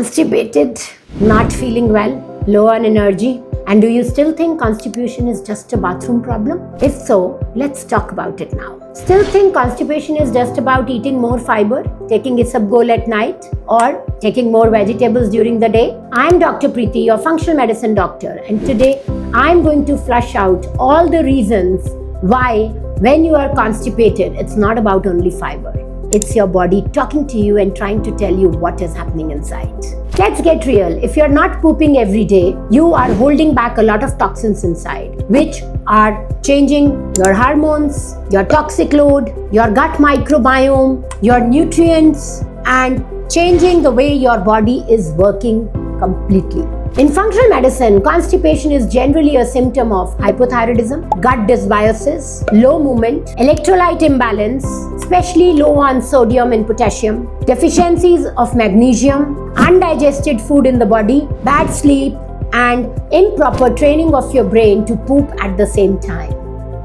constipated, not feeling well, low on energy? And do you still think constipation is just a bathroom problem? If so, let's talk about it now. Still think constipation is just about eating more fiber, taking isabgol at night, or taking more vegetables during the day? I'm Dr. Priti, your functional medicine doctor, and today I'm going to flush out all the reasons why when you are constipated, it's not about only fiber. It's your body talking to you and trying to tell you what is happening inside. Let's get real. If you're not pooping every day, you are holding back a lot of toxins inside, which are changing your hormones, your toxic load, your gut microbiome, your nutrients, and changing the way your body is working completely. In functional medicine, constipation is generally a symptom of hypothyroidism, gut dysbiosis, low movement, electrolyte imbalance, especially low on sodium and potassium, deficiencies of magnesium, undigested food in the body, bad sleep, and improper training of your brain to poop at the same time.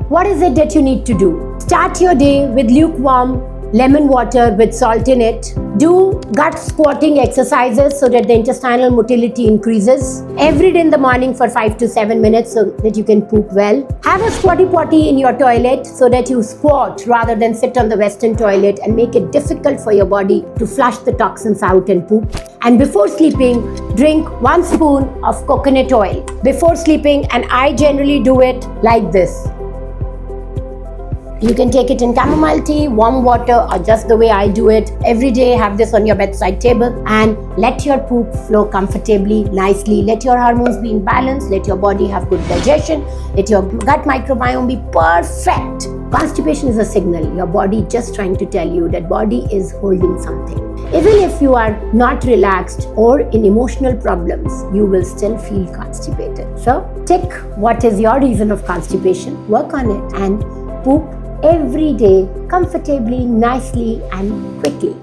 What is it that you need to do? Start your day with lukewarm lemon water with salt in it. Do gut squatting exercises so that the intestinal motility increases every day in the morning for 5 to 7 minutes so that you can poop well. Have a squatty potty in your toilet so that you squat rather than sit on the western toilet and make it difficult for your body to flush the toxins out and poop. And before sleeping, drink 1 spoon of coconut oil before sleeping, and I generally do it like this. You can take it in chamomile tea, warm water, or just the way I do it. Every day, have this on your bedside table and let your poop flow comfortably, nicely. Let your hormones be in balance. Let your body have good digestion. Let your gut microbiome be perfect. Constipation is a signal. Your body just trying to tell you that body is holding something. Even if you are not relaxed or in emotional problems, you will still feel constipated. So, tick what is your reason of constipation, work on it, and poop every day comfortably, nicely, and quickly.